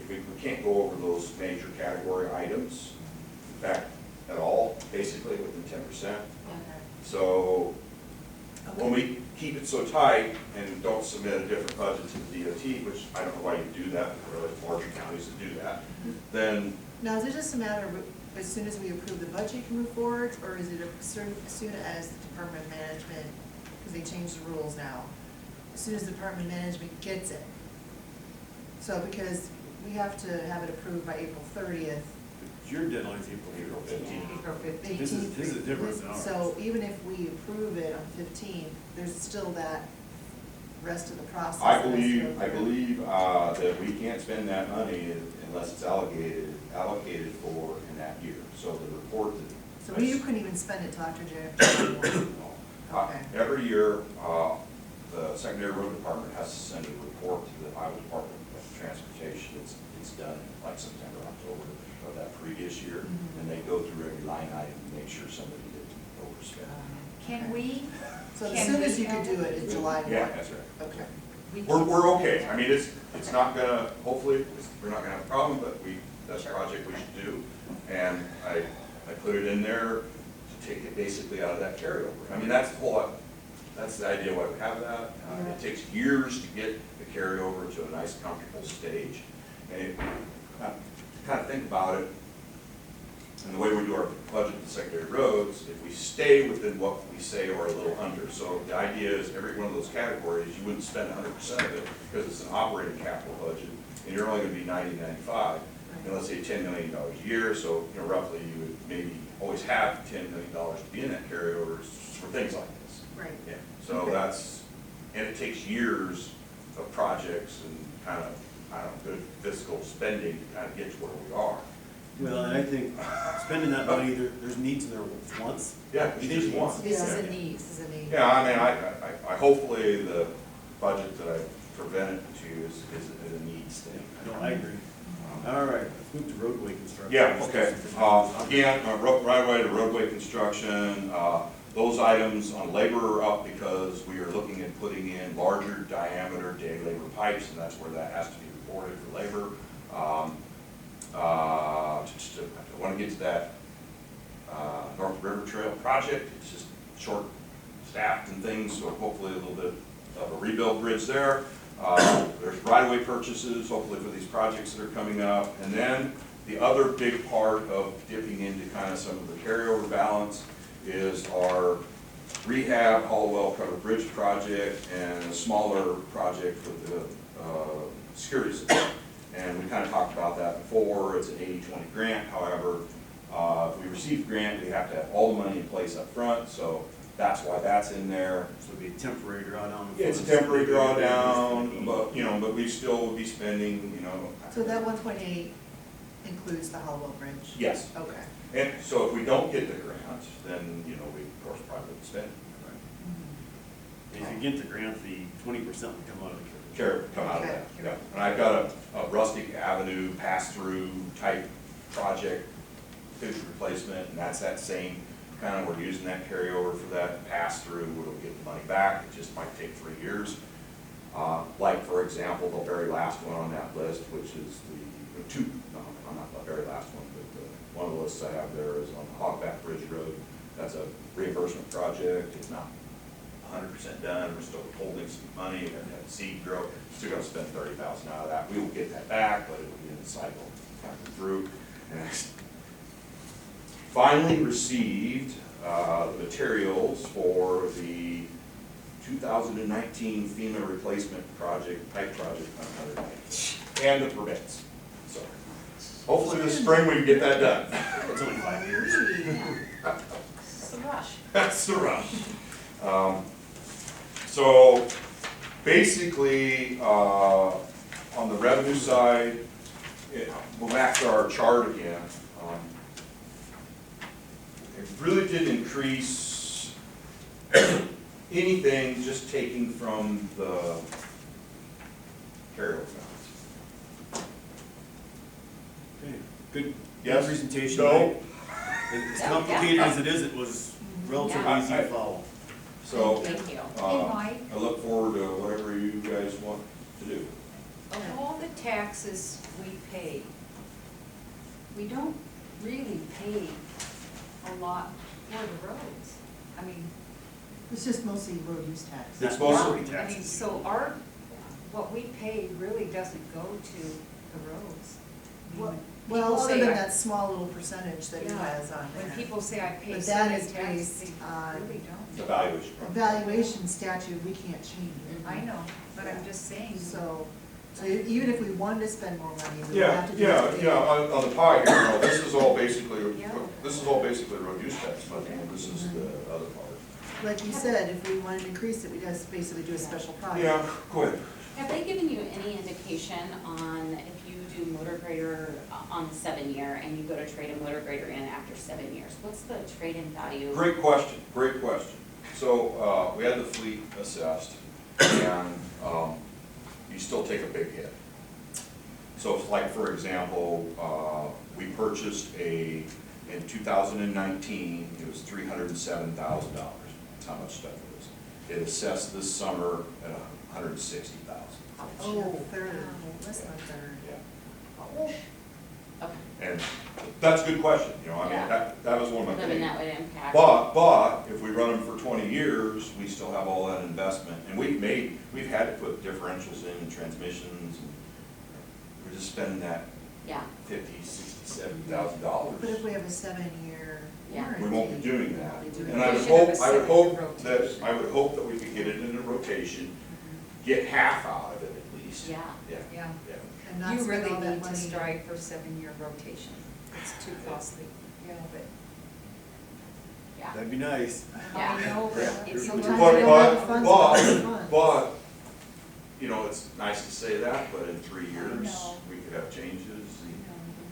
we can't go over those major category items, in fact, at all, basically within 10%. So when we keep it so tight and don't submit a different budget to the DOT, which I don't know why you do that, there are larger counties that do that, then Now, is it just a matter of as soon as we approve the budget, you can move forward, or is it as soon as the Department of Management, because they changed the rules now, as soon as the Department of Management gets it? So, because we have to have it approved by April 30th. Your deadline's April 15th. April 15th. This is different than ours. So even if we approve it on 15th, there's still that rest of the process. I that has to believe, go I through. believe that we can't spend that money unless it's allocated for in that year. So the report that. So you couldn't even spend it till after January 1. Okay. Every year, the secondary road department has to send a report to the Iowa Department of Transportation. It's done in like September, October of that previous year. Mhm. And they go through every line item to make sure somebody didn't overspend. Can we? So as Can soon as we you could do it in July 1. Yeah, that's right. Okay. We're okay. I mean, it's not gonna, hopefully, we're not gonna have a problem, but that's a project we should do. And I put it in there to take it basically out of that carryover. I mean, that's the idea why we have that. It takes years to get the carryover to a nice, comfortable stage. And kind of think about it, and the way we do our budget in secondary roads, if we stay within what we say or a little under. So the idea is every one of those categories, you wouldn't spend 100% of it because it's an operating capital budget, and you're only gonna be 90-95, and let's say $10 million a year, so roughly you would maybe always have $10 million to be in that carryover for things like this. Right. Yeah, so Okay. and it takes years of projects and kind of, good fiscal spending to kind of get to where we are. Well, and I think spending that money, there's needs and there wants. Yeah, You just think once. This is Yeah. a need, this is a need. Yeah, I mean, I hopefully the budget that I prevent it to is a needs thing. No, I agree. All right, let's move to roadway construction. Yeah, okay. Again, right away to roadway construction, those items on labor are up because we are looking at putting in larger diameter day labor pipes, and that's where that has to be reported for labor. I want to get to that North River Trail project. It's just short staffed and things, so hopefully a little bit of a rebuild bridge there. There's right-of-way purchases, hopefully for these projects that are coming up. And then the other big part of dipping into kind of some of the carryover balance is our rehab Hallwell Covered Bridge project and a smaller project with the security system. And we kind of talked about that before. It's an 80-20 grant. However, if we receive the grant, we have to have all the money in place up front, so that's why that's in there. So it'd be a temporary drawdown. Yeah, it's a temporary drawdown, but, you know, but we still would be spending, you know. So that 128 includes the Hollowell Bridge? Yes. Okay. And so if we don't get the grant, then, you know, we of course probably wouldn't spend it. If you get the grant, the 20% would come out of the Come out of that, Okay. yeah. And I've got a Rustic Avenue pass-through type project, pitch replacement, and that's that same kind of, we're using that carryover for that pass-through, we'll get the money back, it just might take 3 years. Like, for example, the very last one on that list, which is not the very last one, but one of the lists I have there is on Hogback Bridge Road. That's a reimbursement project, it's not 100% done, we're still holding some money, we have to have seed grow, still gotta spend $30,000 out of that. We will get that back, but it will be in the cycle coming through. And I finally received the materials for the 2019 FEMA replacement project, pipe project on 190, and the permits. So hopefully this spring we can get that done. It's only 5 years. It's a rush. That's the rush. So basically, on the revenue side, go back to our chart again. It really did increase anything just taking from the carryover balance. Okay, good Yes? presentation. No? right? As complicated as it is, it was relatively Yeah. easy to follow. So, Thank you. Mike. I look forward to whatever you guys want to do. Of all the taxes we pay, we don't really pay a lot for the roads. I mean, It's just mostly road use tax. It's Not mostly- property I mean, taxes. so what we pay really doesn't go to the roads. I mean, Well, people other say than I- that small little percentage that he Yeah, has on there. When people say I pay But so that many is taxes, based they on really The don't. valuation. Evaluation statute, we can't change. I know, but I'm just saying. So even if we wanted to spend more money, we would Yeah, have to do yeah, it. yeah, on the pie here, you know, this is all basically, Yeah. road use tax money, and this is the other part. Like you said, if we wanted to increase it, we'd just basically do a special project. Yeah, go ahead. Have they given you any indication on if you do motor grader on the 7-year and you go to trade a motor grader in after 7 years? What's the trade-in value? Great question, great question. So, we had the fleet assessed, and, you still take a big hit. So it's like, for example, we purchased in 2019, it was $307,000. That's how much stuff it was. It assessed this summer at $160,000. Oh, third, less than a third. Yeah. Okay. And that's a good question, you know, I mean, Yeah. that was one of my I mean, things. that would impact. But if we run them for 20 years, we still have all that investment, and we've had to put differentials in and transmissions, and we're just spending that Yeah, $50,000, $60,000, But if we have a 7-year Yeah. warranty. we won't be doing we that. won't be doing And that. We should have a separate I would hope that we could get it in a rotation, get half out of it at least. yeah. Yeah, Yeah, yeah. And not you spend really all that need to money. strive for 7-year rotation. It's too costly. Yeah, but. Yeah. That'd be nice. Yeah. I know, but it's a Sometimes lot. we don't have the funds, But, you know, it's nice to say that, but in 3 years, know. we could have changes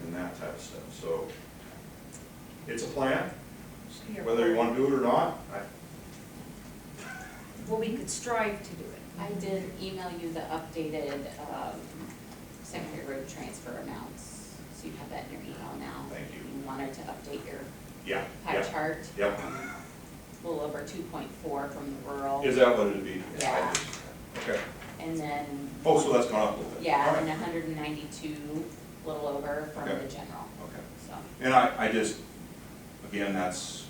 and that type of stuff, so. It's a plan, whether you want to do it or not, Well, we could strive to do it. I did email you the updated, secondary road transfer amounts, so you have that in your email now. Thank you. You wanted to update your Yeah, pie yeah, chart. yep. A little over 2.4 from the rural. Is that what it'd be? Yeah. Okay. And then, Oh, so that's gone up a little bit. yeah, All right. and 192, a little over from Okay. the general, Okay. so. And I just, again, that's,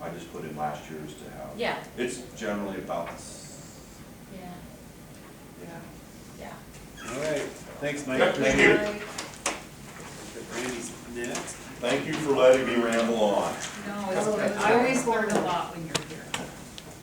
I just put in last year's to have. Yeah. It's generally about, Yeah. yeah. Yeah. All right, thanks, Mike. Yep, thank you. Randy's next. Thank you for letting me ramble on. No, it's good. I always learn a lot when you're